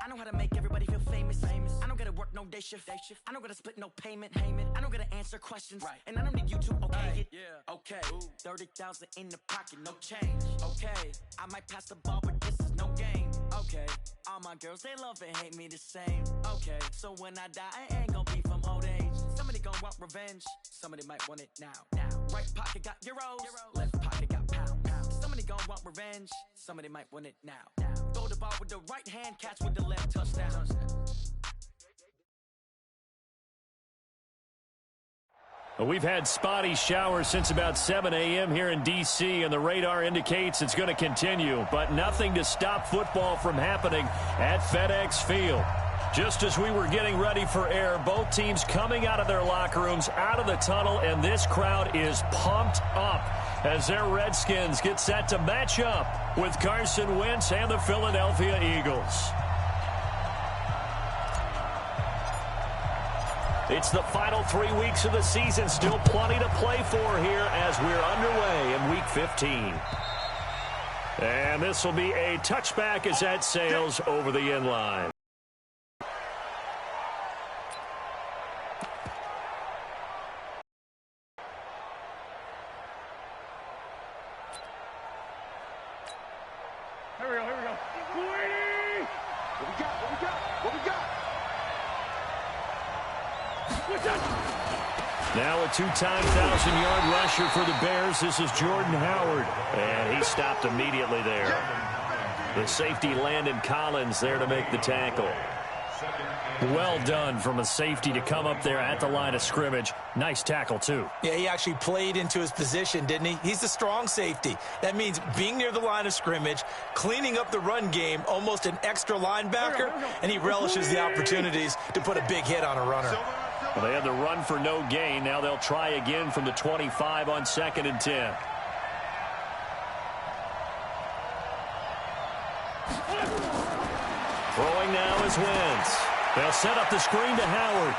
I know how to make everybody feel famous. I don't gotta work no day shift. I don't gotta split no payment. I don't gotta answer questions. And I don't need you to okay it. Okay, 30,000 in the pocket, no change. Okay, I might pass the ball, but this is no game. Okay, all my girls, they love and hate me the same. Okay, so when I die, I ain't gonna be from old age. Somebody gon' want revenge. Somebody might want it now. Right pocket got euros. Left pocket got pounds. Somebody gon' want revenge. Somebody might want it now. Throw the ball with the right hand, catch with the left, touchdown. Well, we've had spotty showers since about 7 a.m. here in D.C., and the radar indicates it's going to continue, but nothing to stop football from happening at FedEx Field. Just as we were getting ready for air, both teams coming out of their locker rooms, out of the tunnel, and this crowd is pumped up as their Redskins get set to match up with Carson Wentz and the Philadelphia Eagles. It's the final 3 weeks of the season, still plenty to play for here as we're underway in Week 15. And this will be a touchback as that sails over the end line. Now a two-time 1,000-yard rusher for the Bears. This is Jordan Howard. And he stopped immediately there. The safety Landon Collins there to make the tackle. Well done from a safety to come up there at the line of scrimmage. Nice tackle, too. Yeah, he actually played into his position, didn't he? He's a strong safety. That means being near the line of scrimmage, cleaning up the run game, almost an extra linebacker, and he relishes the opportunities to put a big hit on a runner. Well, they had the run for no gain. Now they'll try again from the 25 on 2nd and 10. Throwing now is Wentz. They'll set up the screen to Howard.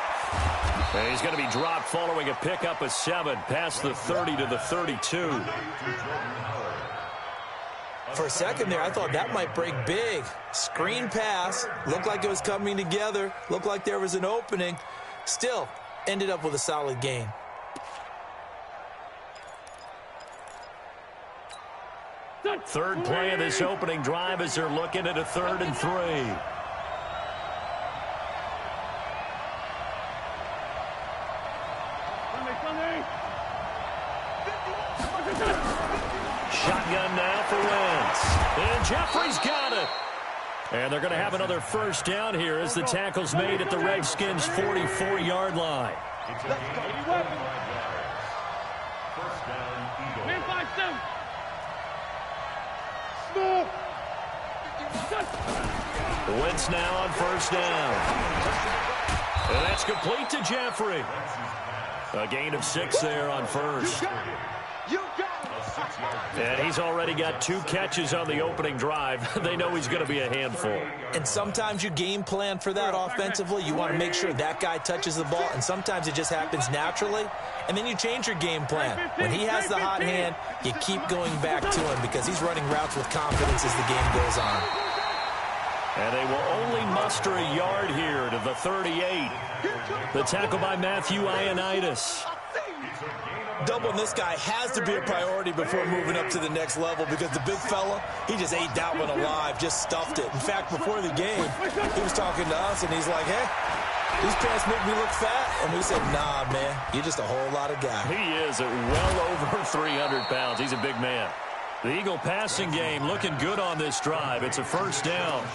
And he's going to be dropped following a pickup of 7 past the 30 to the 32. For a second there, I thought that might break big. Screen pass. Looked like it was coming together. Looked like there was an opening. Still, ended up with a solid gain. Third play of this opening drive as they're looking at a 3rd and 3. Shotgun now for Wentz. And Jeffrey's got it. And they're going to have another first down here as the tackle's made at the Redskins' 44-yard line. Wentz now on first down. And that's complete to Jeffrey. A gain of 6 there on first. And he's already got 2 catches on the opening drive. They know he's going to be a handful. And sometimes you game plan for that offensively. You want to make sure that guy touches the ball, and sometimes it just happens naturally. And then you change your game plan. When he has the hot hand, you keep going back to him because he's running routes with confidence as the game goes on. And they will only muster a yard here to the 38. The tackle by Matthew Ioannidis. Doubling this guy has to be a priority before moving up to the next level because the big fella, he just ate that one alive, just stuffed it. In fact, before the game, he was talking to us, and he's like, hey, these pants make me look fat. And we said, nah, man, you're just a whole lot of guy. He is at well over 300 pounds. He's a big man. The Eagle passing game looking good on this drive. It's a first down.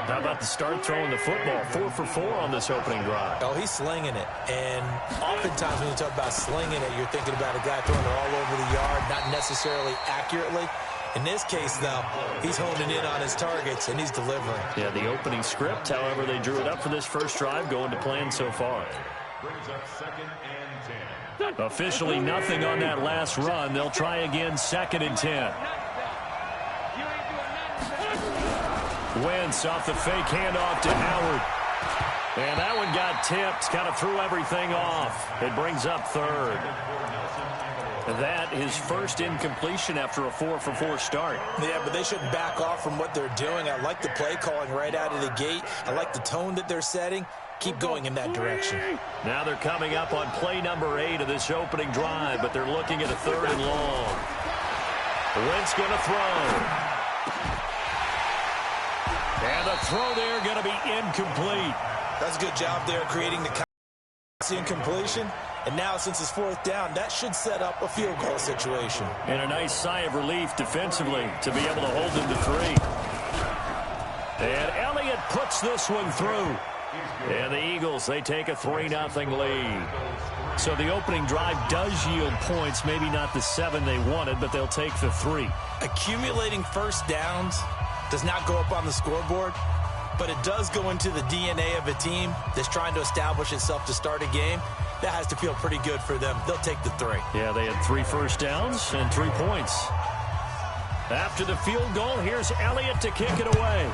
How about the start throwing the football? 4 for 4 on this opening drive. Oh, he's slinging it. And oftentimes when you talk about slinging it, you're thinking about a guy throwing it all over the yard, not necessarily accurately. In this case, though, he's honing in on his targets, and he's delivering. Yeah, the opening script, however, they drew it up for this first drive, going to plan so far. Brings up 2nd and 10. Officially nothing on that last run. They'll try again 2nd and 10. Wentz off the fake handoff to Howard. And that one got tipped, kind of threw everything off. It brings up 3rd. That is first incompletion after a 4-for-4 start. Yeah, but they shouldn't back off from what they're doing. I like the play calling right out of the gate. I like the tone that they're setting. Keep going in that direction. Now they're coming up on play number 8 of this opening drive, but they're looking at a 3rd and long. Wentz going to throw. And the throw there going to be incomplete. That's a good job there creating the incompletion. And now since it's 4th down, that should set up a field goal situation. And a nice sigh of relief defensively to be able to hold them to 3. And Elliott puts this one through. And the Eagles, they take a 3-0 lead. So the opening drive does yield points, maybe not the 7 they wanted, but they'll take the 3. Accumulating first downs does not go up on the scoreboard, but it does go into the DNA of a team that's trying to establish itself to start a game. That has to feel pretty good for them. They'll take the 3. Yeah, they had 3 first downs and 3 points. After the field goal, here's Elliott to kick it away.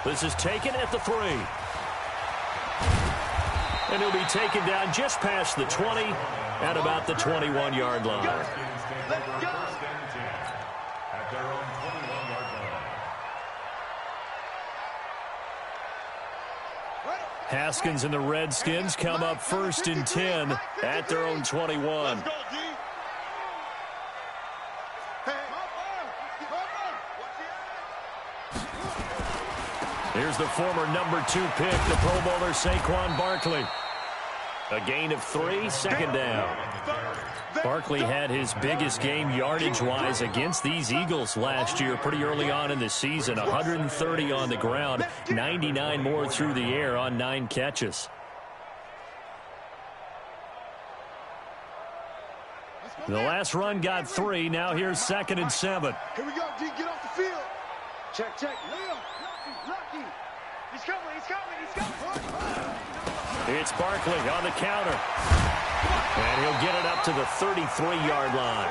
This is taken at the 3. And he'll be taken down just past the 20 at about the 21-yard line. Let's go. At their own 21-yard line. Haskins and the Redskins come up 1st and 10 at their own 21. Here's the former number 2 pick, the Pro Bowler Saquon Barkley. A gain of 3, 2nd down. Barkley had his biggest game yardage-wise against these Eagles last year pretty early on in the season. 130 on the ground, 99 more through the air on 9 catches. The last run got 3. Now here's 2nd and 7. Here we go, D. Get off the field. Check, check. Leo. Lucky. He's coming, he's coming, he's coming. It's Barkley on the counter. And he'll get it up to the 33-yard line.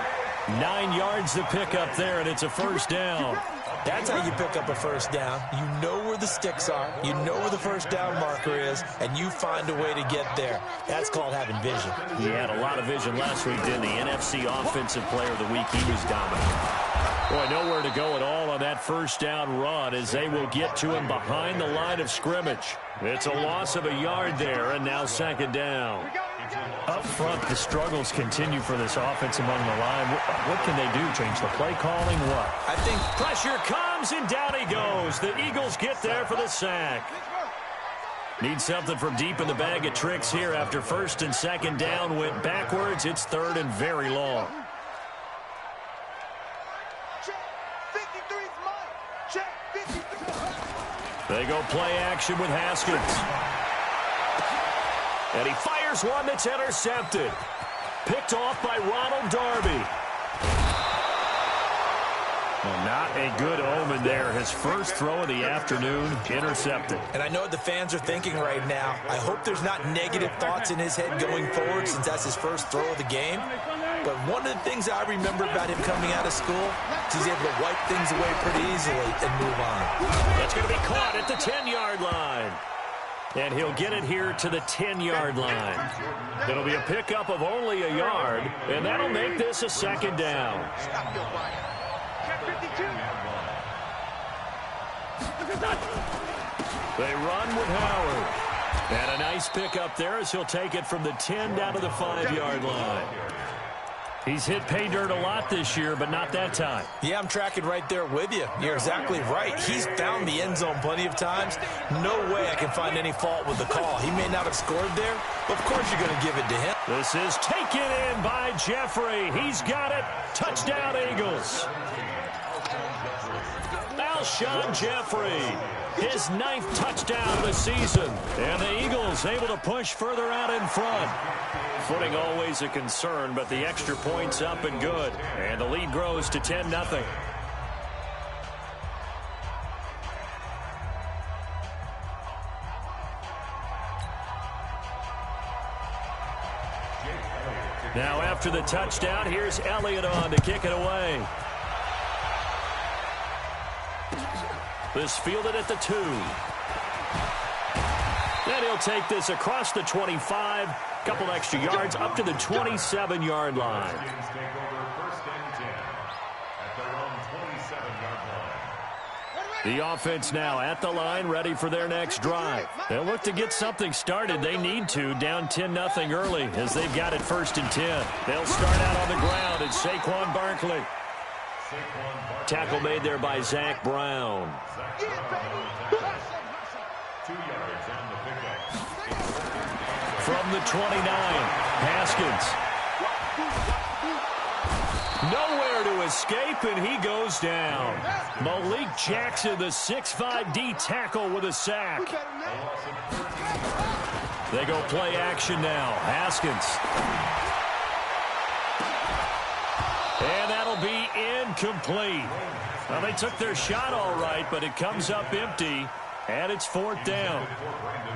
9 yards to pick up there, and it's a 1st down. That's how you pick up a 1st down. You know where the sticks are. You know where the 1st down marker is, and you find a way to get there. That's called having vision. He had a lot of vision last week, didn't he? NFC Offensive Player of the Week. He was dominant. Boy, nowhere to go at all on that 1st down run as they will get to him behind the line of scrimmage. It's a loss of a yard there, and now 2nd down. Up front, the struggles continue for this offense among the line. What can they do? Change the play calling? What? I think pressure comes, and down he goes. The Eagles get there for the sack. Need something from deep in the bag of tricks here after 1st and 2nd down went backwards. It's 3rd and very long. They go play action with Haskins. And he fires one that's intercepted. Picked off by Ronald Darby. Well, not a good omen there. His first throw of the afternoon intercepted. And I know what the fans are thinking right now. I hope there's not negative thoughts in his head going forward since that's his first throw of the game. But one of the things I remember about him coming out of school is he's able to wipe things away pretty easily and move on. That's going to be caught at the 10-yard line. And he'll get it here to the 10-yard line. It'll be a pickup of only a yard, and that'll make this a 2nd down. They run with Howard. And a nice pickup there as he'll take it from the 10 down to the 5-yard line. He's hit pay dirt a lot this year, but not that time. Yeah, I'm tracking right there with you. You're exactly right. He's found the end zone plenty of times. No way I can find any fault with the call. He may not have scored there, but of course you're going to give it to him. This is taken in by Jeffrey. He's got it. Touchdown, Eagles. Alshon Jeffrey, his 9th touchdown of the season. And the Eagles able to push further out in front. Footing always a concern, but the extra point's up and good. And the lead grows to 10-0. Now after the touchdown, here's Elliott on to kick it away. This fielded at the 2. Then he'll take this across the 25 Couple extra yards up to the 27-yard line. Redskins take over 1st and 10 at their own 27-yard line. The offense now at the line, ready for their next drive. They'll look to get something started. They need to, down 10-0 early as they've got it 1st and 10. They'll start out on the ground. It's Saquon Barkley. Tackle made there by Zach Brown. 2 yards on the pickup. From the 29, Haskins. Nowhere to escape, and he goes down. Malik Jackson, the 6'5" D tackle with a sack. They go play action now. Haskins. And that'll be incomplete. Well, they took their shot all right, but it comes up empty, and it's 4th down.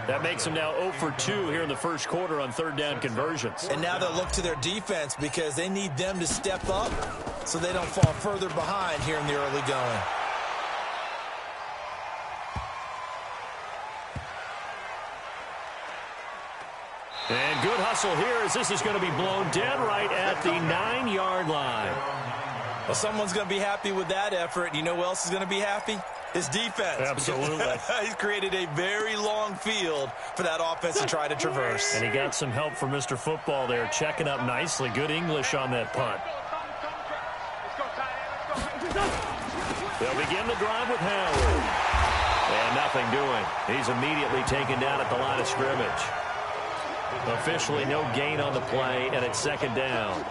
That makes them now 0 for 2 here in the first quarter on 3rd down conversions. And now they'll look to their defense because they need them to step up so they don't fall further behind here in the early going. And good hustle here as this is going to be blown dead right at the 9-yard line. Well, someone's going to be happy with that effort. You know who else is going to be happy? His defense. Absolutely. He's created a very long field for that offense to try to traverse. And he got some help from Mr. Football there, checking up nicely. Good English on that punt. They'll begin the drive with Howard. And nothing doing. He's immediately taken down at the line of scrimmage. Officially no gain on the play, and it's 2nd down.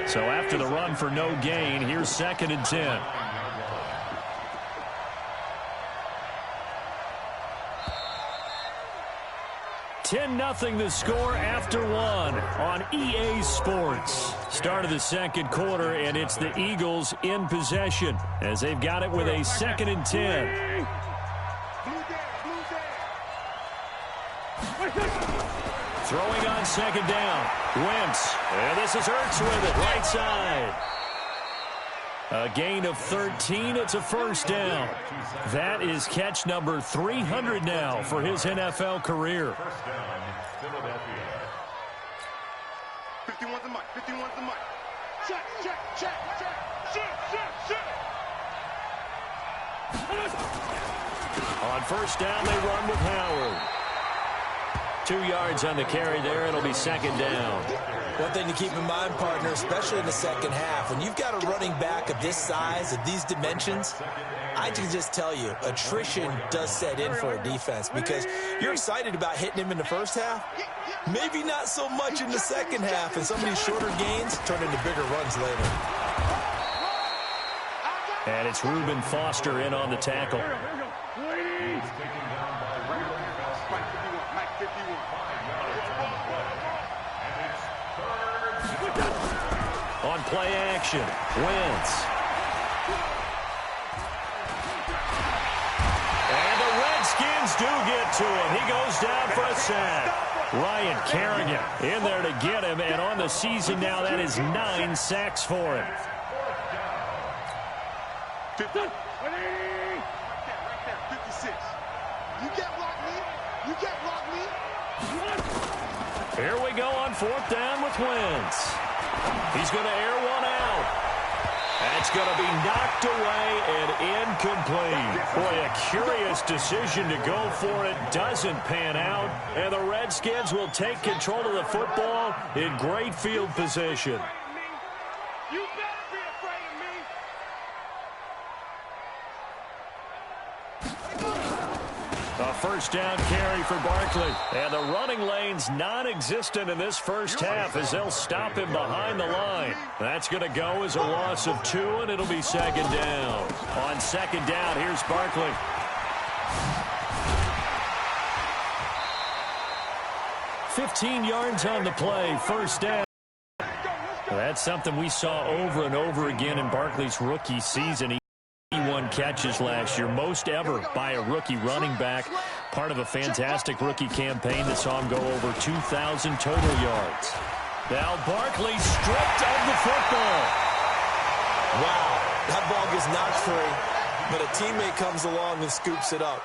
So after the run for no gain, here's 2nd and 10. $10-0 the score after 1 on EA Sports. Start of the second quarter, and it's the Eagles in possession as they've got it with a 2nd and 10. Throwing on 2nd down. Wentz. And this is Ertz with it, right side. A gain of 13. It's a 1st down. That is catch number 300 now for his NFL career. 1st down, Philadelphia. 51's the mic. 51's the mic. Check, check, check, check. Check. On 1st down, they run with Howard. 2 yards on the carry there. It'll be 2nd down. One thing to keep in mind, partner, especially in the second half, when you've got a running back of this size, of these dimensions, I can just tell you, attrition does set in for a defense because you're excited about hitting him in the first half. Maybe not so much in the second half, and some of these shorter gains turn into bigger runs later. And it's Reuben Foster in on the tackle. On play action, Wentz. And the Redskins do get to him. He goes down for a sack. Ryan Kerrigan in there to get him, and on the season now, that is 9 sacks for him. 56. You can't block me. You can't block me. Here we go on 4th down with Wentz. He's going to air one out. That's going to be knocked away and incomplete. Boy, a curious decision to go for it. Doesn't pan out. And the Redskins will take control of the football in great field position. You better be afraid of me. A 1st down carry for Barkley. And the running lane's non-existent in this first half as they'll stop him behind the line. That's going to go as a loss of 2, and it'll be 2nd down. On 2nd down, here's Barkley. $15 yards on the play, 1st down. That's something we saw over and over again in Barkley's rookie season. 81 catches last year, most ever by a rookie running back. Part of a fantastic rookie campaign that saw him go over 2,000 total yards. Now Barkley stripped of the football. Wow, that ball gets knocked free, but a teammate comes along and scoops it up.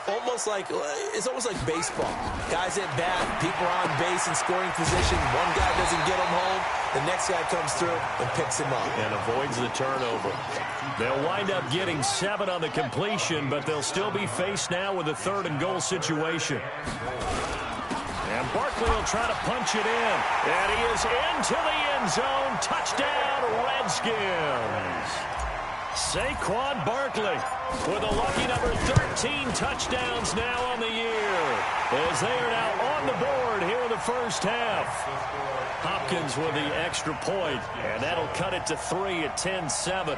It's almost like baseball. Guys at bat, people are on base in scoring position. One guy doesn't get him home. The next guy comes through and picks him up. And avoids the turnover. They'll wind up getting 7 on the completion, but they'll still be faced now with a 3rd and goal situation. And Barkley will try to punch it in. And he is into the end zone. Touchdown, Redskins. Saquon Barkley with a lucky number 13 touchdowns now on the year, as they are now on the board here in the first half. Hopkins with the extra point, and that'll cut it to 3 at 10-7.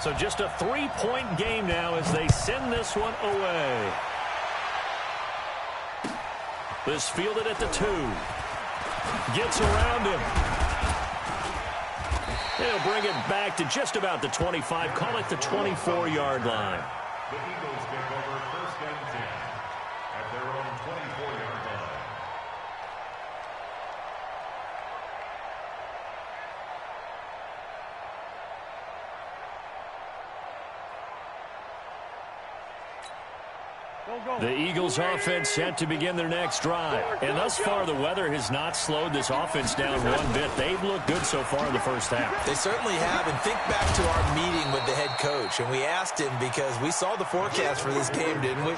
So just a 3-point game now as they send this one away. This fielded at the 2. Gets around him. He'll bring it back to just about the 25. Call it the 24-yard line. The Eagles take over 1st and 10 at their own 24-yard line. The Eagles offense set to begin their next drive. And thus far, the weather has not slowed this offense down one bit. They've looked good so far in the first half. They certainly have. And think back to our meeting with the head coach. And we asked him, because we saw the forecast for this game, didn't we?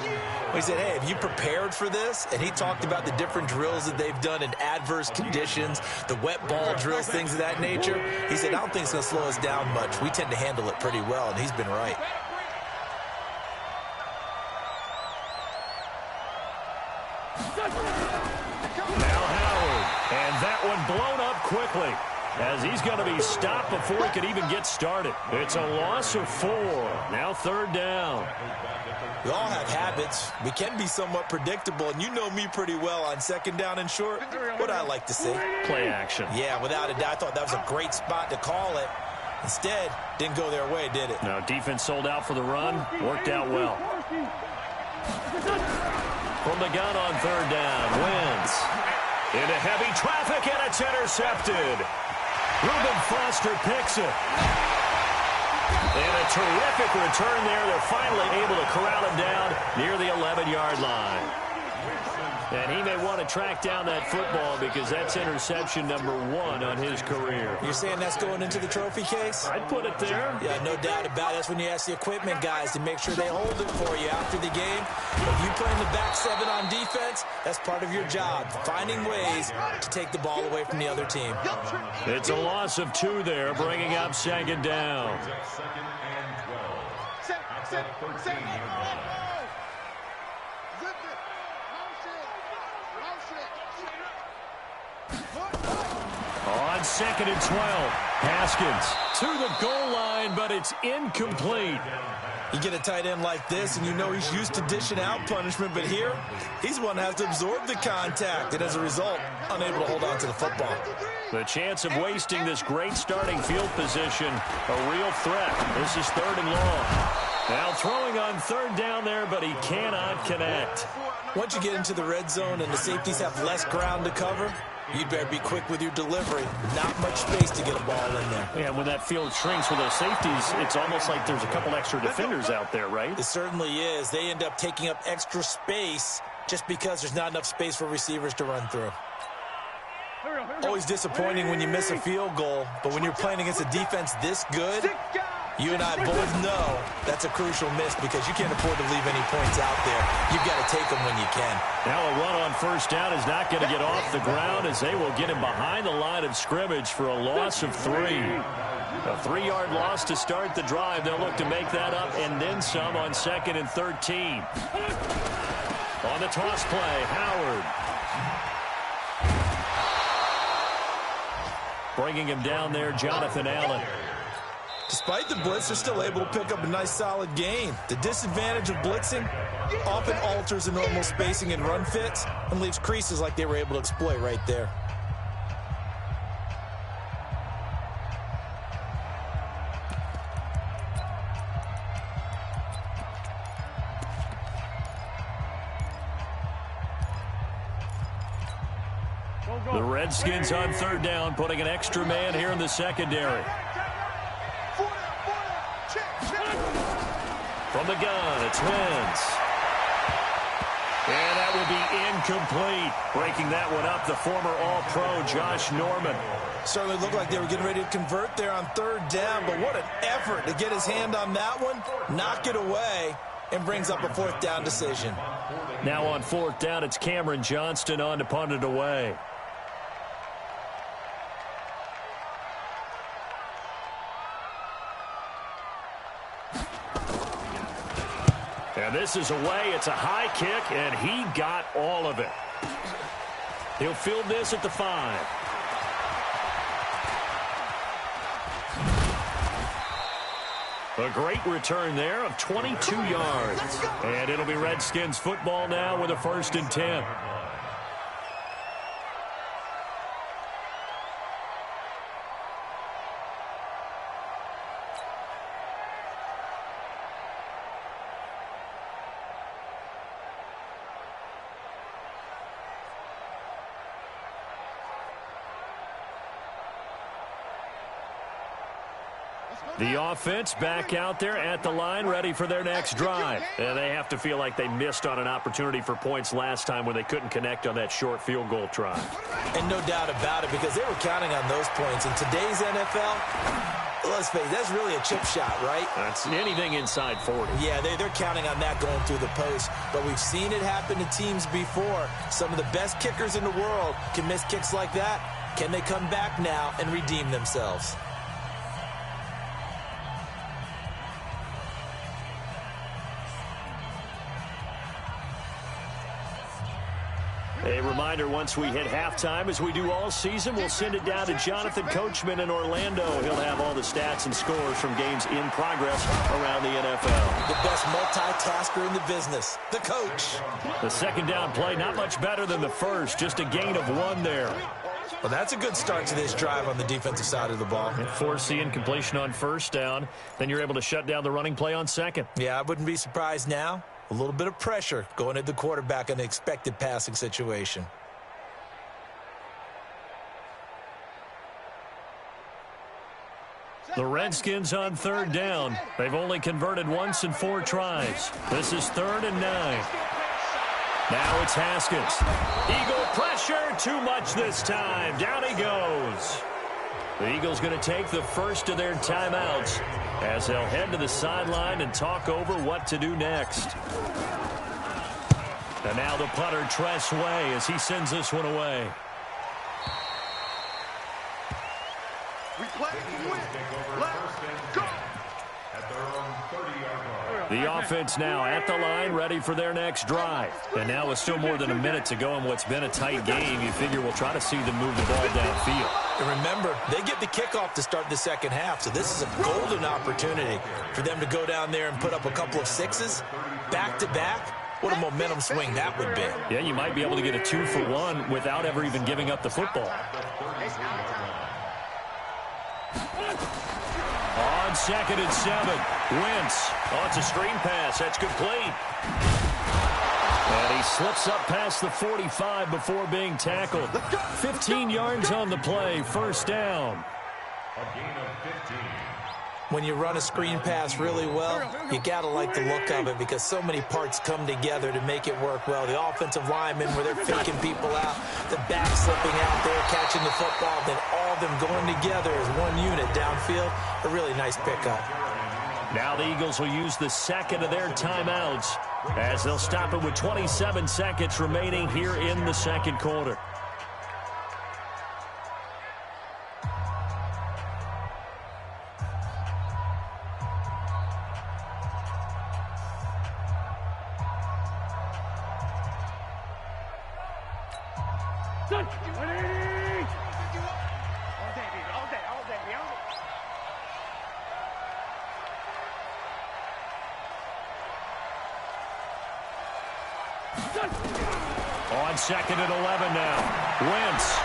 We said, hey, have you prepared for this? And he talked about the different drills that they've done in adverse conditions, the wet ball drills, things of that nature. He said, I don't think it's going to slow us down much. We tend to handle it pretty well, and he's been right. Now Howard, and that one blown up quickly, as he's going to be stopped before he could even get started. It's a loss of 4. Now 3rd down. We all have habits. We can be somewhat predictable, and you know me pretty well on 2nd down and short. What I like to see. Play action. Yeah, without a doubt. I thought that was a great spot to call it. Instead, didn't go their way, did it? Now defense sold out for the run. Worked out well. From the gun on 3rd down. Wins. Into heavy traffic, and it's intercepted. Reuben Foster picks it. And a terrific return there. They're finally able to corral him down near the 11-yard line. And he may want to track down that football, because that's interception number 1 on his career. You're saying that's going into the trophy case? I'd put it there. Yeah, no doubt about it. That's when you ask the equipment guys to make sure they hold it for you after the game. If you play in the back 7 on defense, that's part of your job, finding ways to take the ball away from the other team. It's a loss of 2 there, bringing up 2nd down. 2nd and 12 at the 13-yard line. On 2nd and 12, Haskins to the goal line, but it's incomplete. You get a tight end like this, and you know he's used to dishing out punishment, but here, he's the one that has to absorb the contact, and as a result, unable to hold on to the football. The chance of wasting this great starting field position, a real threat. This is 3rd and long. Now throwing on 3rd down there, but he cannot connect. Once you get into the red zone and the safeties have less ground to cover, you'd better be quick with your delivery. Not much space to get a ball in there. Yeah, when that field shrinks with those safeties, it's almost like there's a couple extra defenders out there, right? It certainly is. They end up taking up extra space just because there's not enough space for receivers to run through. Always disappointing when you miss a field goal, but when you're playing against a defense this good, you and I both know that's a crucial miss, because you can't afford to leave any points out there. You've got to take them when you can. Now a run on 1st down is not going to get off the ground, as they will get him behind the line of scrimmage for a loss of 3. A 3-yard loss to start the drive. They'll look to make that up and then some on 2nd and 13. On the toss play, Howard. Bringing him down there, Jonathan Allen. Despite the blitz, they're still able to pick up a nice, solid gain. The disadvantage of blitzing often alters the normal spacing and run fits and leaves creases like they were able to exploit right there. The Redskins on 3rd down, putting an extra man here in the secondary. From the gun, it's Wentz. And that will be incomplete. Breaking that one up, the former All-Pro Josh Norman. Certainly looked like they were getting ready to convert there on third down, but what an effort to get his hand on that one, knock it away, and brings up a fourth down decision. Now on fourth down, it's Cameron Johnston on to punt it away. And this is away. It's a high kick, and he got all of it. He'll field this at the 5. A great return there of 22 yards. And it'll be Redskins football now with a 1st and 10. The offense back out there at the line, ready for their next drive. And they have to feel like they missed on an opportunity for points last time when they couldn't connect on that short field goal try. And no doubt about it, because they were counting on those points. In today's NFL, let's face it, that's really a chip shot, right? That's anything inside 40. Yeah, they're counting on that going through the post. But we've seen it happen to teams before. Some of the best kickers in the world can miss kicks like that. Can they come back now and redeem themselves? A reminder, once we hit halftime, as we do all season, we'll send it down to Jonathan Coachman in Orlando. He'll have all the stats and scores from games in progress around the NFL. The best multitasker in the business, the coach. The second down play, not much better than the first, just a gain of 1 there. Well, that's a good start to this drive on the defensive side of the ball. And forcing incompletion on first down, then you're able to shut down the running play on second. Yeah, I wouldn't be surprised now. A little bit of pressure going at the quarterback in the expected passing situation. The Redskins on third down. They've only converted once in 4 tries. This is 3rd and 9. Now it's Haskins. Eagle pressure, too much this time. Down he goes. The Eagles going to take the first of their timeouts as they'll head to the sideline and talk over what to do next. And now the punter, Tress Way, as he sends this one away. We play to win. Let's go. At their own 30-yard line. The offense now at the line, ready for their next drive. And now with still more than a minute to go in what's been a tight game, you figure we'll try to see them move the ball downfield. And remember, they get the kickoff to start the second half, so this is a golden opportunity for them to go down there and put up a couple of 6s back-to-back. What a momentum swing that would be. Yeah, you might be able to get a 2-for-1 without ever even giving up the football. On 2nd and 7, Wentz. Oh, it's a screen pass. That's complete. And he slips up past the 45 before being tackled. 15 yards on the play, first down. A gain of 15. When you run a screen pass really well, you got to like the look of it because so many parts come together to make it work well. The offensive linemen, where they're faking people out, the back slipping out there, catching the football, then all of them going together as one unit downfield. A really nice pickup. Now the Eagles will use the second of their timeouts as they'll stop it with 27 seconds remaining here in the second quarter. On 2nd and 11 now. Wentz.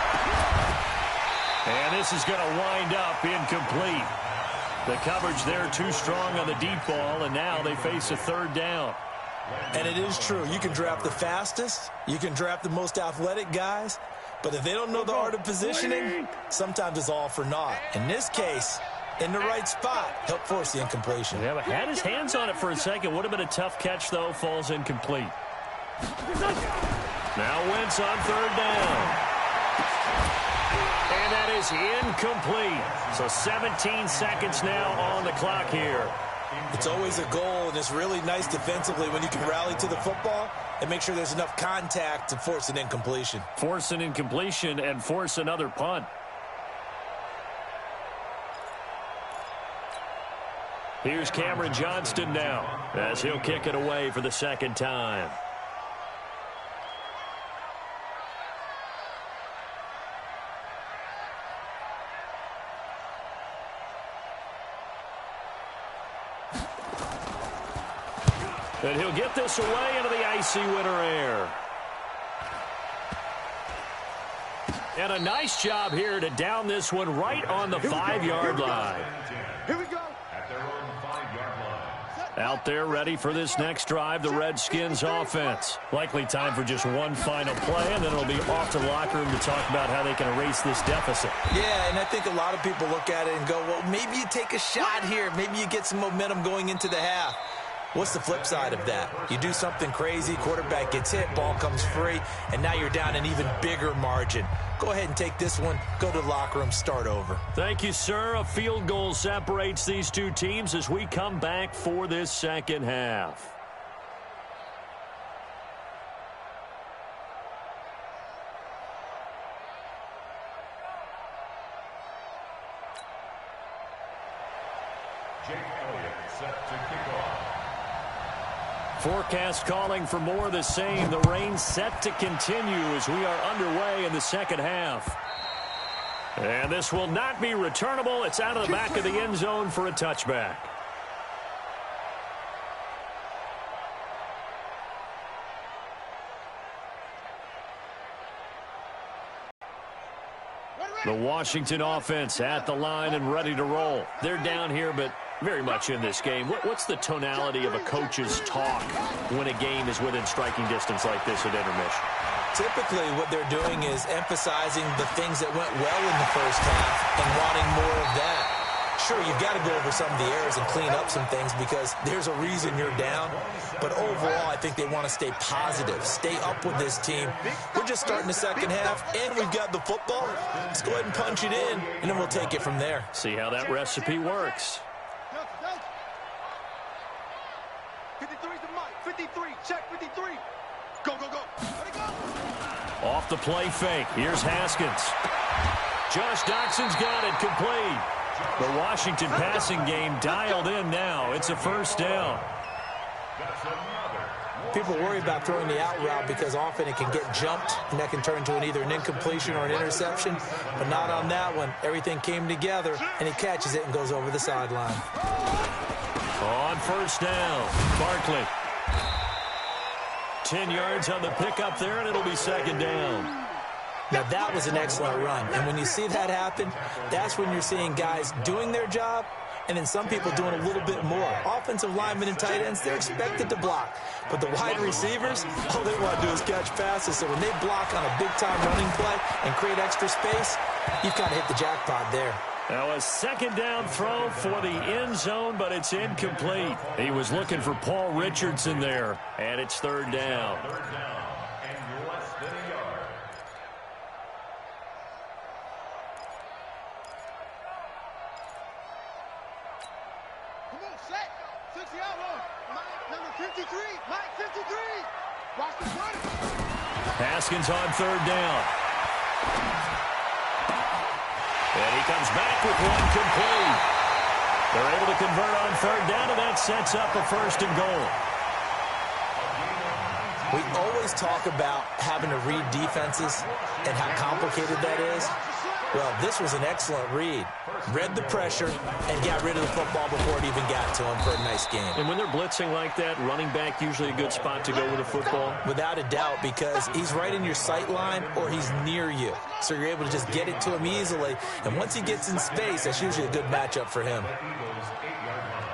And this is going to wind up incomplete. The coverage there too strong on the deep ball, and now they face a 3rd down. And it is true. You can draft the fastest. You can draft the most athletic guys. But if they don't know the art of positioning, sometimes it's all for naught. In this case, in the right spot. Help force the incompletion. Yeah, but had his hands on it for a second. Would have been a tough catch, though. Falls incomplete. Now Wentz on third down. And that is incomplete. So 17 seconds now on the clock here. It's always a goal, and it's really nice defensively when you can rally to the football and make sure there's enough contact to force an incompletion. Force an incompletion and force another punt. Here's Cameron Johnston now as he'll kick it away for the second time. And he'll get this away into the icy winter air. And a nice job here to down this one right on the 5-yard line. Here we go. At their own 5-yard line. Out there ready for this next drive, the Redskins offense. Likely time for just one final play, and then it'll be off to the locker room to talk about how they can erase this deficit. Yeah, and I think a lot of people look at it and go, well, maybe you take a shot here. Maybe you get some momentum going into the half. What's the flip side of that? You do something crazy, quarterback gets hit, ball comes free, and now you're down an even bigger margin. Go ahead and take this one, go to the locker room, start over. Thank you, sir. A field goal separates these two teams as we come back for this second half. Jake Elliott set to kick off. Forecast calling for more of the same. The rain set to continue as we are underway in the second half. And this will not be returnable. It's out of the back of the end zone for a touchback. The Washington offense at the line and ready to roll. They're down here, but very much in this game. What's the tonality of a coach's talk when a game is within striking distance like this at intermission? Typically, what they're doing is emphasizing the things that went well in the first half and wanting more of that. Sure, you've got to go over some of the errors and clean up some things because there's a reason you're down. But overall, I think they want to stay positive, stay up with this team. We're just starting the second half, and we've got the football. Let's go ahead and punch it in, and then we'll take it from there. See how that recipe works. 53 to Mike. 53. Check 53. Go, go, go. Let it go. Off the play fake. Here's Haskins. Josh Doxson's got it complete. The Washington passing game dialed in now. It's a first down. People worry about throwing the out route because often it can get jumped, and that can turn into either an incompletion or an interception. But not on that one. Everything came together, and he catches it and goes over the sideline. On first down, Barkley. 10 yards on the pickup there, and it'll be second down. Now, that was an excellent run. And when you see that happen, that's when you're seeing guys doing their job and then some people doing a little bit more. Offensive linemen and tight ends, they're expected to block. But the wide receivers, all they want to do is catch passes. So when they block on a big-time running play and create extra space, you've got to hit the jackpot there. Now a second down throw for the end zone, but it's incomplete. He was looking for Paul Richardson there, and it's third down. Third down and less than a yard. Come on, set. 60 out long. Mike, number 53. Mike, 53. Watch the run. Haskins on third down. And he comes back with one complete. They're able to convert on third down, and that sets up a first and goal. We always talk about having to read defenses and how complicated that is. Well, this was an excellent read. Read the pressure and got rid of the football before it even got to him for a nice game. And when they're blitzing like that, running back usually a good spot to go with the football? Without a doubt, because he's right in your sight line or he's near you. So you're able to just get it to him easily. And once he gets in space, that's usually a good matchup for him. Eagles 8-yard line.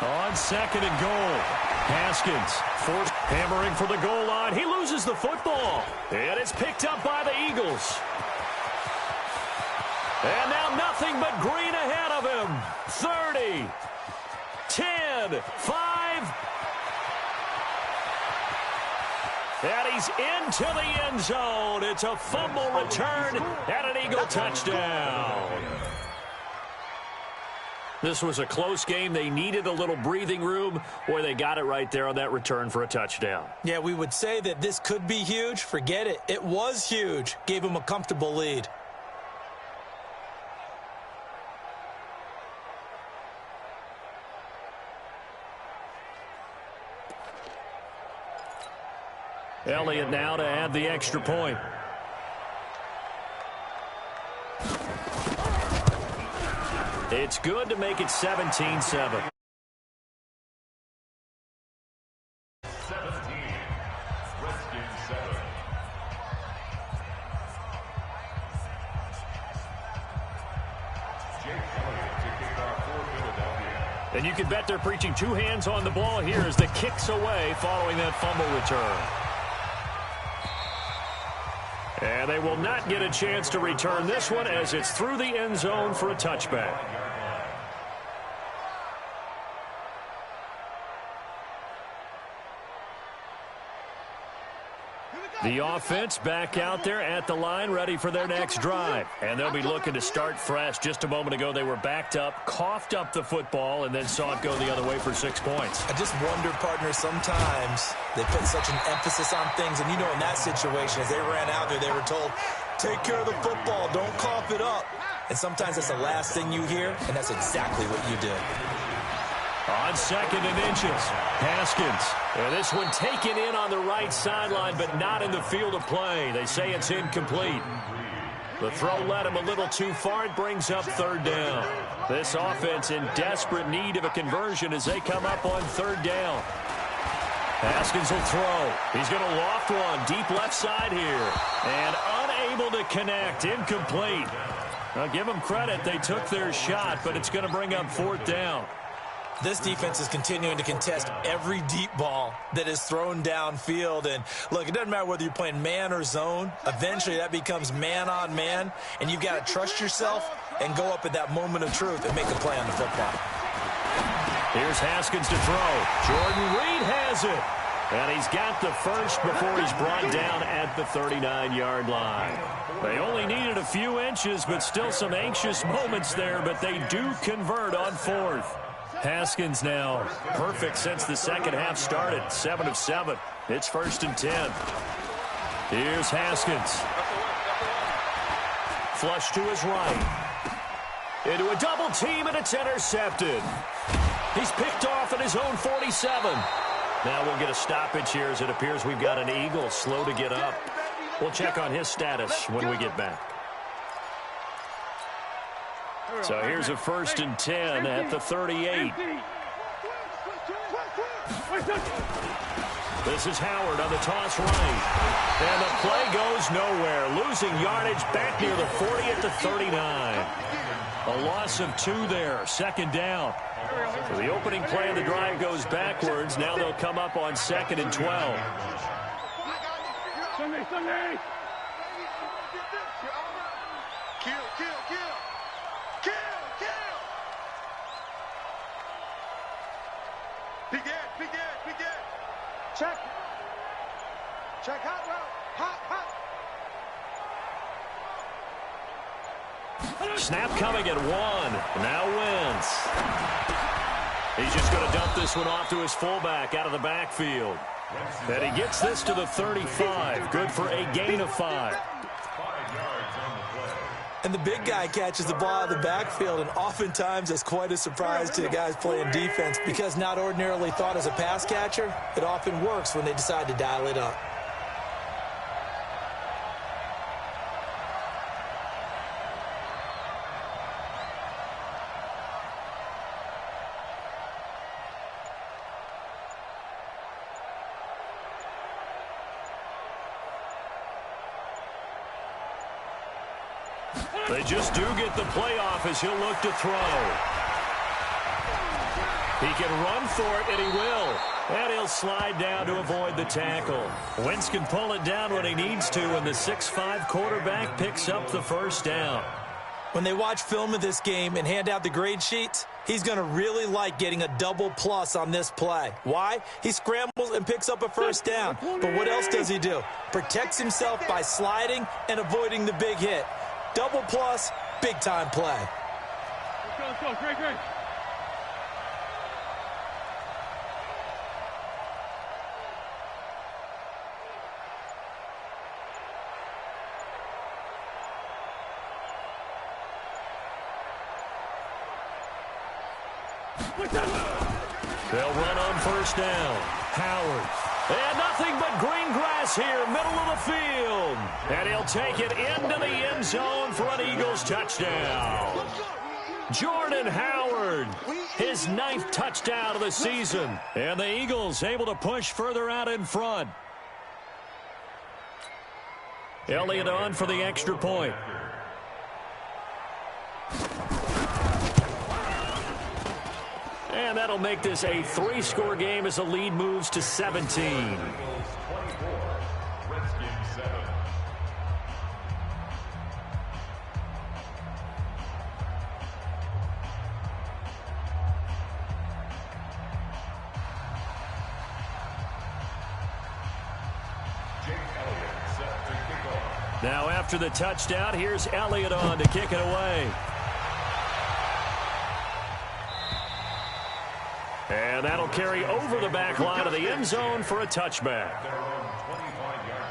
On second and goal, Haskins forced hammering for the goal line. He loses the football, and it's picked up by the Eagles. And now nothing but green ahead of him. 30, 10, 5. And he's into the end zone. It's a fumble return and an Eagle touchdown. This was a close game. They needed a little breathing room. Boy, they got it right there on that return for a touchdown. Yeah, we would say that this could be huge. Forget it. It was huge. Gave him a comfortable lead. Elliott now to add the extra point. It's good to make it 17-7. 17. Redskins 7. Jake Elliott to kick off for Philadelphia. And you can bet they're preaching two hands on the ball here as the kick's away following that fumble return. And they will not get a chance to return this one as it's through the end zone for a touchback. The offense back out there at the line, ready for their next drive. And they'll be looking to start fresh. Just a moment ago, they were backed up, coughed up the football, and then saw it go the other way for 6 points. I just wonder, partner, sometimes they put such an emphasis on things. And, you know, in that situation, as they ran out there, they were told, take care of the football, don't cough it up. And sometimes that's the last thing you hear, and that's exactly what you did. On second and inches, Haskins. And this one taken in on the right sideline, but not in the field of play. They say it's incomplete. The throw led him a little too far. It brings up third down. This offense in desperate need of a conversion as they come up on third down. Haskins will throw. He's going to loft one deep left side here. And unable to connect. Incomplete. Now give them credit. They took their shot, but it's going to bring up fourth down. This defense is continuing to contest every deep ball that is thrown downfield. And, look, it doesn't matter whether you're playing man or zone. Eventually, that becomes man on man. And you've got to trust yourself and go up at that moment of truth and make a play on the football. Here's Haskins to throw. Jordan Reed has it. And he's got the first before he's brought down at the 39-yard line. They only needed a few inches, but still some anxious moments there. But they do convert on fourth. Haskins now perfect since the second half started. 7 of 7. It's 1st and 10. Here's Haskins. Flush to his right. Into a double team, and it's intercepted. He's picked off at his own 47. Now we'll get a stoppage here as it appears we've got an Eagle slow to get up. We'll check on his status when we get back. So here's a 1st and 10 at the 38. This is Howard on the toss right. And the play goes nowhere. Losing yardage back near the 40 at the 39. A loss of 2 there. 2nd down. So the opening play of the drive goes backwards. Now they'll come up on 2nd and 12. Sunday. Kill. Big Ed. Check, hot route. Hot. Snap coming at 1. Now wins. He's just going to dump this one off to his fullback out of the backfield. And he gets this to the 35. Good for a gain of 5. And the big guy catches the ball out of the backfield, and oftentimes that's quite a surprise to the guys playing defense because not ordinarily thought as a pass catcher, it often works when they decide to dial it up. They just do get the playoff as he'll look to throw. He can run for it, and he will. And he'll slide down to avoid the tackle. Wentz can pull it down when he needs to, and the 6'5" quarterback picks up the first down. When they watch film of this game and hand out the grade sheets, he's going to really like getting a double plus on this play. Why? He scrambles and picks up a first down. But what else does he do? Protects himself by sliding and avoiding the big hit. Double plus, big-time play. Let's go. Great. They'll run on first down. Howard. And nothing but green grass here, middle of the field. And he'll take it into the end zone for an Eagles touchdown. Jordan Howard, his 9th touchdown of the season. And the Eagles able to push further out in front. Elliott on for the extra point. And that'll make this a 3-score game as the lead moves to 17. Eagles 24, Redskins 7. Jake Elliott set to kick off. Now after the touchdown, here's Elliott on to kick it away. And that'll carry over the back line of the end zone for a touchback. Their own 25-yard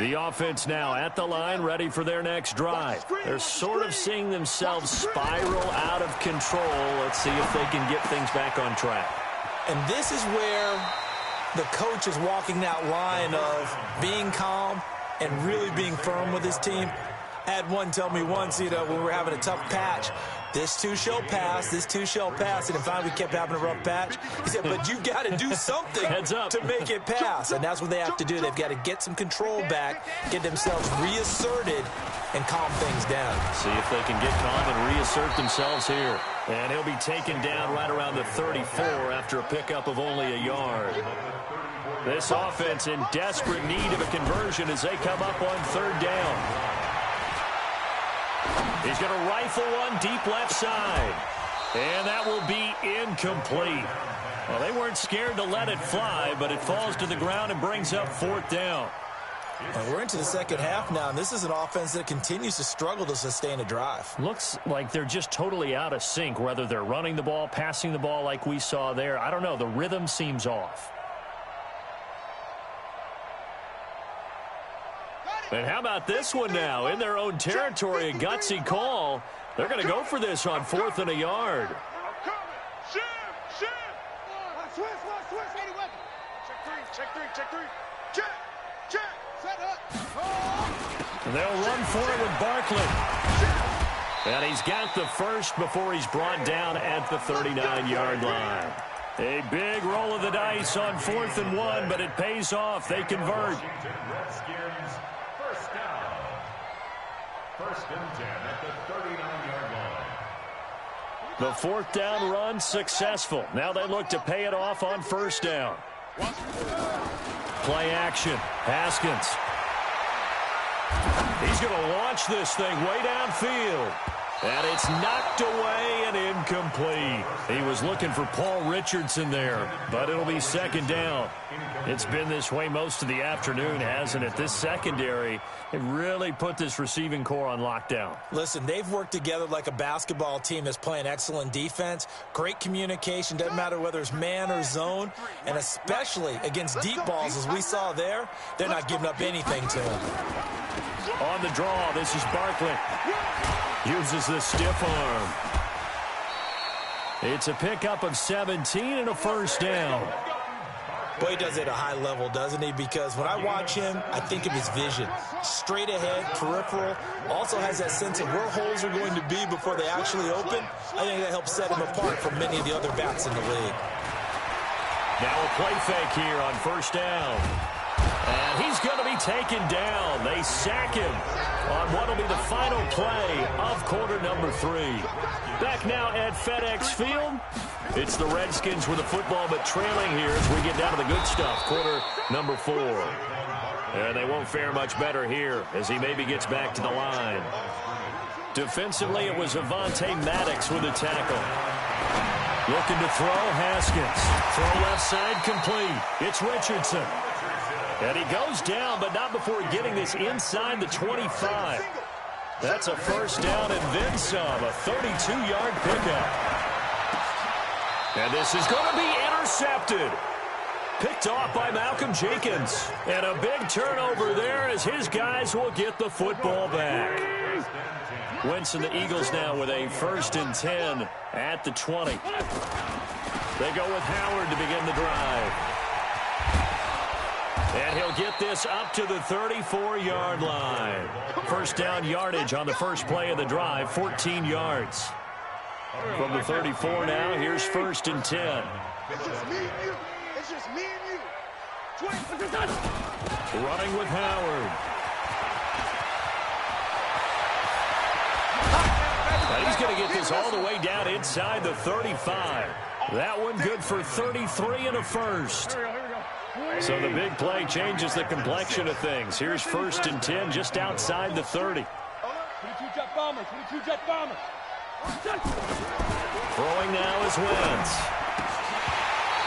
line. The offense now at the line, ready for their next drive. They're sort of seeing themselves spiral out of control. Let's see if they can get things back on track. And this is where the coach is walking that line of being calm and really being firm with his team. I had one tell me once, when we were having a tough patch, this too shall pass, this too shall pass. And finally we kept having a rough patch. He said, but you got to do something to make it pass. And that's what they have to do. They've got to get some control back, get themselves reasserted, and calm things down. See if they can get calm and reassert themselves here. And he'll be taken down right around the 34 after a pickup of only a yard. This offense in desperate need of a conversion as they come up on 3rd down. He's going to rifle one deep left side. And that will be incomplete. Well, they weren't scared to let it fly, but it falls to the ground and brings up 4th down. And we're into the second half now, and this is an offense that continues to struggle to sustain a drive. Looks like they're just totally out of sync, whether they're running the ball, passing the ball like we saw there. I don't know. The rhythm seems off. And how about this one now? In their own territory, a gutsy call. They're going to go for this on 4th and a yard. And they'll run for it with Barkley. And he's got the first before he's brought down at the 39-yard line. A big roll of the dice on 4th and 1, but it pays off. They convert. Redskins, first down. 1st and 10 at the 39-yard line. The 4th down run successful. Now they look to pay it off on 1st down. Play action. Haskins. He's going to launch this thing way downfield. And it's knocked away and incomplete. He was looking for Paul Richardson there, but it'll be 2nd down. It's been this way most of the afternoon, hasn't it? This secondary, it really put this receiving core on lockdown. Listen, they've worked together like a basketball team that's playing excellent defense. Great communication, doesn't matter whether it's man or zone. And especially against deep balls, as we saw there, they're not giving up anything to him. On the draw, this is Barkley. Uses the stiff arm. It's a pickup of 17 and a 1st down. Boy, he does it at a high level, doesn't he? Because when I watch him, I think of his vision. Straight ahead, peripheral. Also has that sense of where holes are going to be before they actually open. I think that helps set him apart from many of the other backs in the league. Now a play fake here on 1st down. And he's going to be taken down. They sack him on what will be the final play of quarter number 3. Back now at FedEx Field. It's the Redskins with the football, but trailing here as we get down to the good stuff. Quarter number 4. And they won't fare much better here as he maybe gets back to the line. Defensively, it was Avonte Maddox with a tackle. Looking to throw, Haskins. Throw left side, complete. It's Richardson. And he goes down, but not before getting this inside the 25. That's a first down and then some, a 32-yard pickup. And this is going to be intercepted. Picked off by Malcolm Jenkins. And a big turnover there as his guys will get the football back. Wentz and the Eagles now with a 1st and 10 at the 20. They go with Howard to begin the drive. And he'll get this up to the 34-yard line. First down yardage on the first play of the drive, 14 yards. From the 34 now, here's 1st and 10. It's just me and you. It's just me and you. Running with Howard. And he's going to get this all the way down inside the 35. That one good for 33 and a first. So the big play changes the complexion of things. Here's 1st and 10 just outside the 30. 22 jet bomber, 22 jet bomber. Throwing now is Wentz.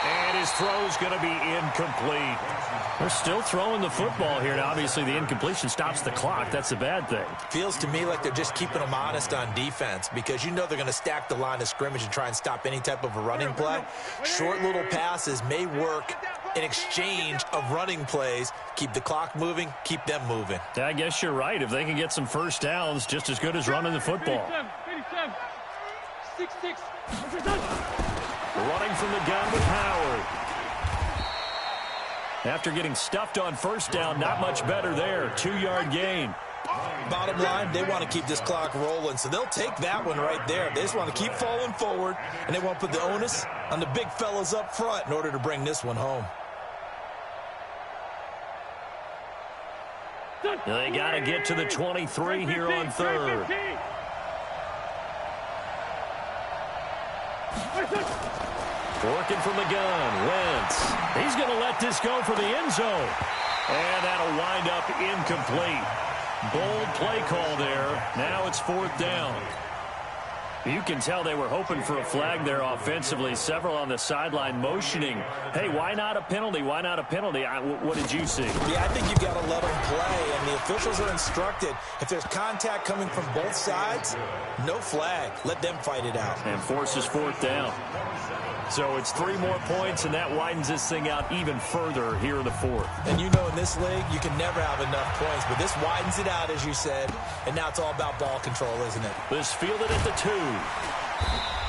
And his throw's going to be incomplete. They're still throwing the football here. Now, obviously, the incompletion stops the clock. That's a bad thing. Feels to me like they're just keeping them honest on defense because you know they're going to stack the line of scrimmage and try and stop any type of a running play. Short little passes may work in exchange of running plays. Keep the clock moving, keep them moving. I guess you're right. If they can get some first downs, just as good as running the football. 6-6. Running from the gun with Howard. After getting stuffed on first down, not much better there. 2-yard gain. Bottom line, they want to keep this clock rolling, so they'll take that one right there. They just want to keep falling forward, and they want to put the onus on the big fellas up front in order to bring this one home. They got to get to the 23 here on 3rd. Working from the gun, Wentz. He's going to let this go for the end zone. And that'll wind up incomplete. Bold play call there. Now it's 4th down. You can tell they were hoping for a flag there offensively. Several on the sideline motioning. Hey, why not a penalty? Why not a penalty? What did you see? Yeah, I think you've got to let them play, and the officials are instructed. If there's contact coming from both sides, no flag. Let them fight it out. And forces 4th down. So it's 3 more points, and that widens this thing out even further here in the 4th. And you know in this league, you can never have enough points, but this widens it out, as you said, and now it's all about ball control, isn't it? This fielded at the 2.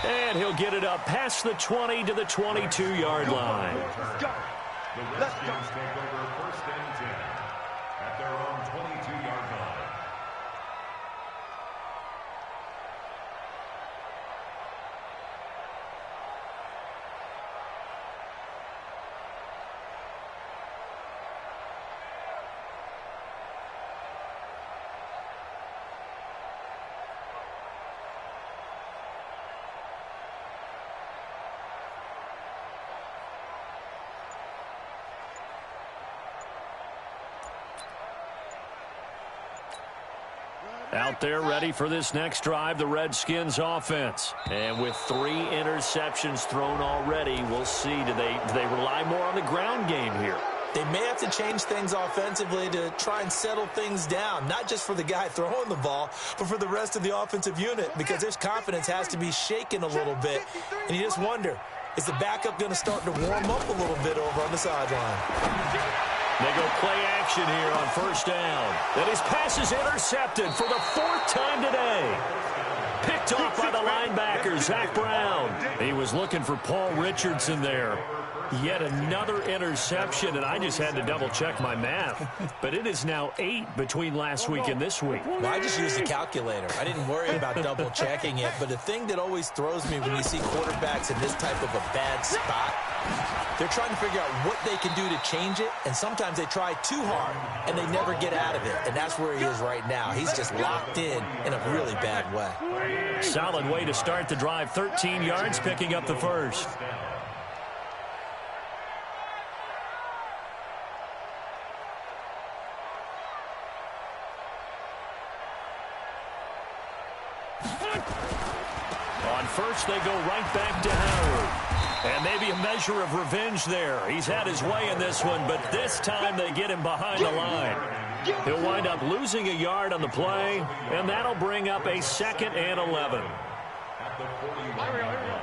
And he'll get it up past the 20 to the 22-yard line. Let's go. The Redskins take over 1st and 10 at their own 22-yard line. Out there ready for this next drive, the Redskins offense. And with 3 interceptions thrown already, we'll see. Do they rely more on the ground game here? They may have to change things offensively to try and settle things down, not just for the guy throwing the ball, but for the rest of the offensive unit, because their confidence has to be shaken a little bit. And you just wonder, is the backup going to start to warm up a little bit over on the sideline? They go play action here on 1st down. And his pass is intercepted for the 4th time today. Picked off by the linebacker, Zach Brown. He was looking for Paul Richardson there. Yet another interception, and I just had to double-check my math. But it is now 8 between last week and this week. Well, I just used the calculator. I didn't worry about double-checking it. But the thing that always throws me when you see quarterbacks in this type of a bad spot They're trying to figure out what they can do to change it, and sometimes they try too hard, and they never get out of it. And that's where he is right now. He's just locked in a really bad way. Solid way to start the drive. 13 yards, picking up the first. On first, they go right back to Howard. And maybe a measure of revenge there. He's had his way in this one, but this time they get him behind the line. He'll wind up losing a yard on the play, and that'll bring up a 2nd and 11. At the 41-yard line.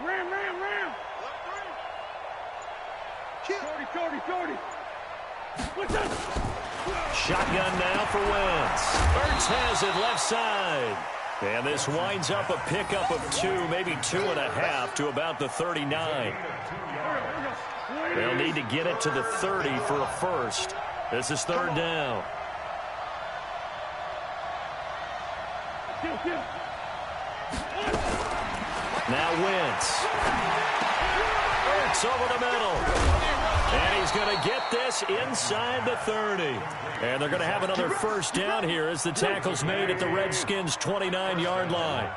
Ram. Shorty. Shotgun now for Wentz. Ertz has it left side. And this winds up a pickup of 2, maybe 2.5 to about the 39. They'll need to get it to the 30 for a first. This is 3rd down. Now Wentz. Ertz over the middle. And he's going to get this inside the 30. And they're going to have another first down here as the tackle's made at the Redskins' 29-yard line.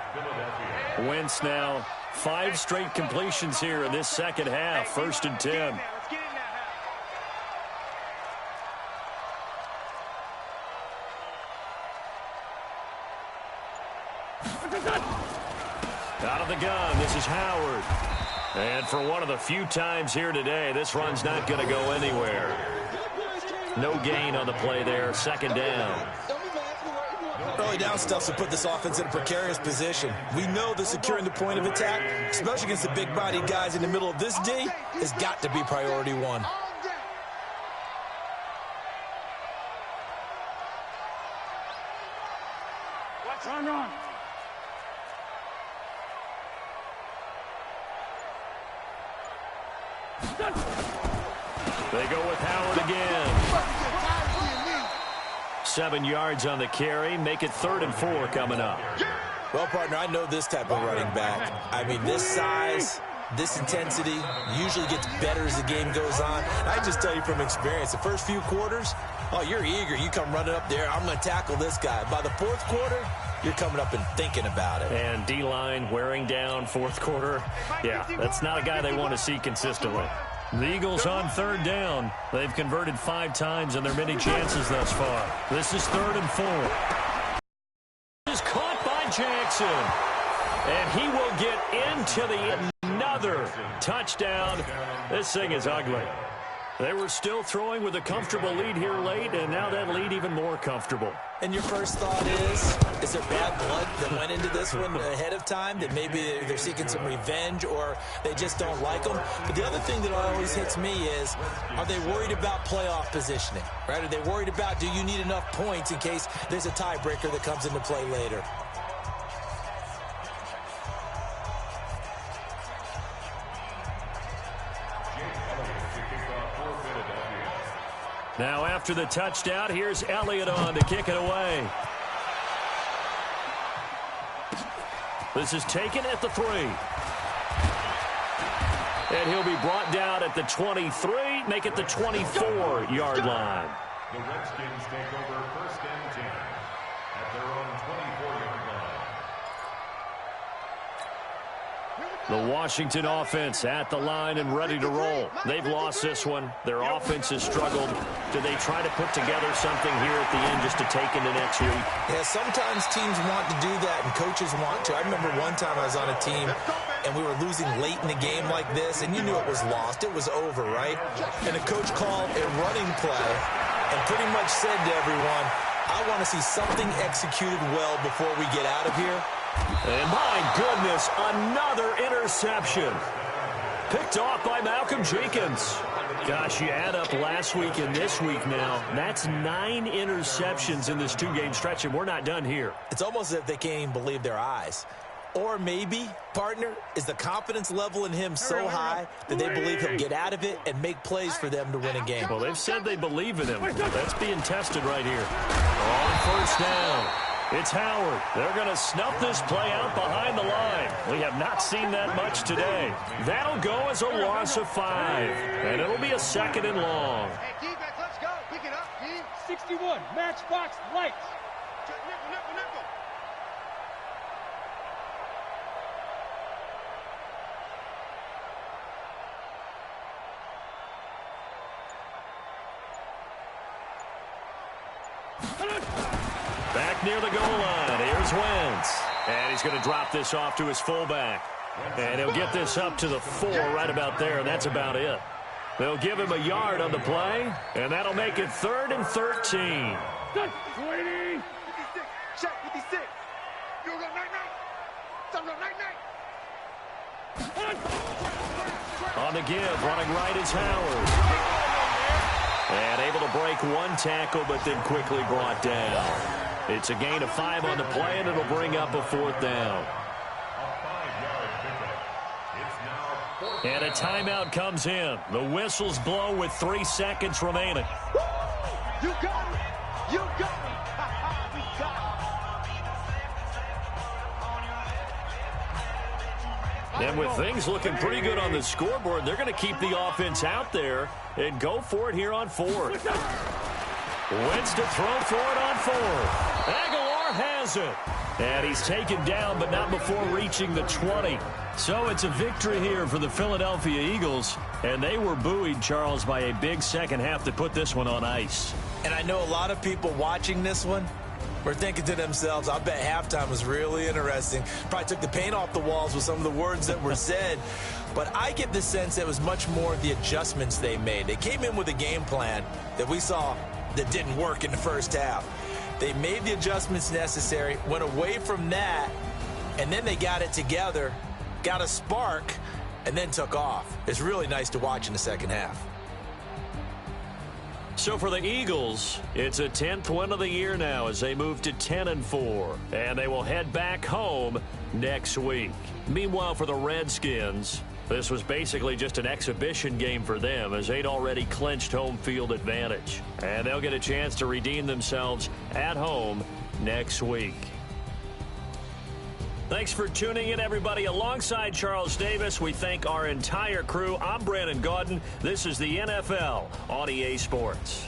Wentz now 5 straight completions here in this second half. 1st and 10. Out of the gun, this is Howard. And for one of the few times here today, this run's not going to go anywhere. No gain on the play there. 2nd down. Early down stuff to put this offense in a precarious position. We know that securing the point of attack, especially against the big-bodied guys in the middle of this D, has got to be priority 1. Run. They go with Howard again. 7 yards on the carry. Make it 3rd and 4 coming up. Well, partner, I know this type of running back. I mean, this size, this intensity usually gets better as the game goes on. I just tell you from experience, the first few quarters, oh, you're eager. You come running up there. I'm going to tackle this guy. By the 4th quarter, you're coming up and thinking about it. And D-line wearing down 4th quarter. Yeah, that's not a guy they want to see consistently. The Eagles on 3rd down. They've converted 5 times in their many chances thus far. This is 3rd and 4. Is caught by Jackson. And he will get into another touchdown. This thing is ugly. They were still throwing with a comfortable lead here late, and now that lead even more comfortable. And your first thought is there bad blood that went into this one ahead of time, that maybe they're seeking some revenge or they just don't like them? But the other thing that always hits me is, are they worried about playoff positioning, right? Are they worried about, do you need enough points in case there's a tiebreaker that comes into play later? Now after the touchdown, here's Elliott on to kick it away. This is taken at the 3. And he'll be brought down at the 23, make it the 24-yard line. The Redskins take over 1st and 10 at their own 24-yard line. The Washington offense at the line and ready to roll. They've lost this one. Their offense has struggled. Do they try to put together something here at the end just to take into next week? Yeah, sometimes teams want to do that and coaches want to. I remember one time I was on a team and we were losing late in the game like this, and you knew it was lost. It was over, right? And the coach called a running play and pretty much said to everyone, I want to see something executed well before we get out of here. And my goodness, another interception. Picked off by Malcolm Jenkins. Gosh, you add up last week and this week now. That's 9 interceptions in this 2-game stretch, and we're not done here. It's almost as if they can't even believe their eyes. Or maybe, partner, is the confidence level in him so high that they believe he'll get out of it and make plays for them to win a game. Well, they've said they believe in him. That's being tested right here. On first down, it's Howard. They're going to snuff this play out behind the line. We have not seen that much today. That'll go as a loss of 5, and it'll be a 2nd and long. Hey, defense, let's go. Pick it up, team. 61, matchbox lights. Nickel. Back near the goal line, here's Wentz. And he's going to drop this off to his fullback. And he'll get this up to the 4 right about there, and that's about it. They'll give him a yard on the play, and that'll make it 3rd and 13. 20. 56. Check 56. You go night-night. Some go night-night. On the give, running right is Howard. And able to break one tackle, but then quickly brought down. It's a gain of 5 on the play, and it'll bring up a 4th down. And a timeout comes in. The whistles blow with 3 seconds remaining. You got it. You got it. We got it. And with things looking pretty good on the scoreboard, they're going to keep the offense out there and go for it here on 4th. Wentz to throw for it on 4th. Aguilar has it. And he's taken down, but not before reaching the 20. So it's a victory here for the Philadelphia Eagles. And they were buoyed, Charles, by a big second half to put this one on ice. And I know a lot of people watching this one were thinking to themselves, I bet halftime was really interesting. Probably took the paint off the walls with some of the words that were said. But I get the sense it was much more the adjustments they made. They came in with a game plan that we saw that didn't work in the first half. They made the adjustments necessary, went away from that, and then they got it together, got a spark, and then took off. It's really nice to watch in the second half. So for the Eagles, it's a 10th win of the year now as they move to 10-4, and they will head back home next week. Meanwhile, for the Redskins, this was basically just an exhibition game for them as they'd already clinched home field advantage. And they'll get a chance to redeem themselves at home next week. Thanks for tuning in, everybody. Alongside Charles Davis, we thank our entire crew. I'm Brandon Gaudin. This is the NFL on EA Sports.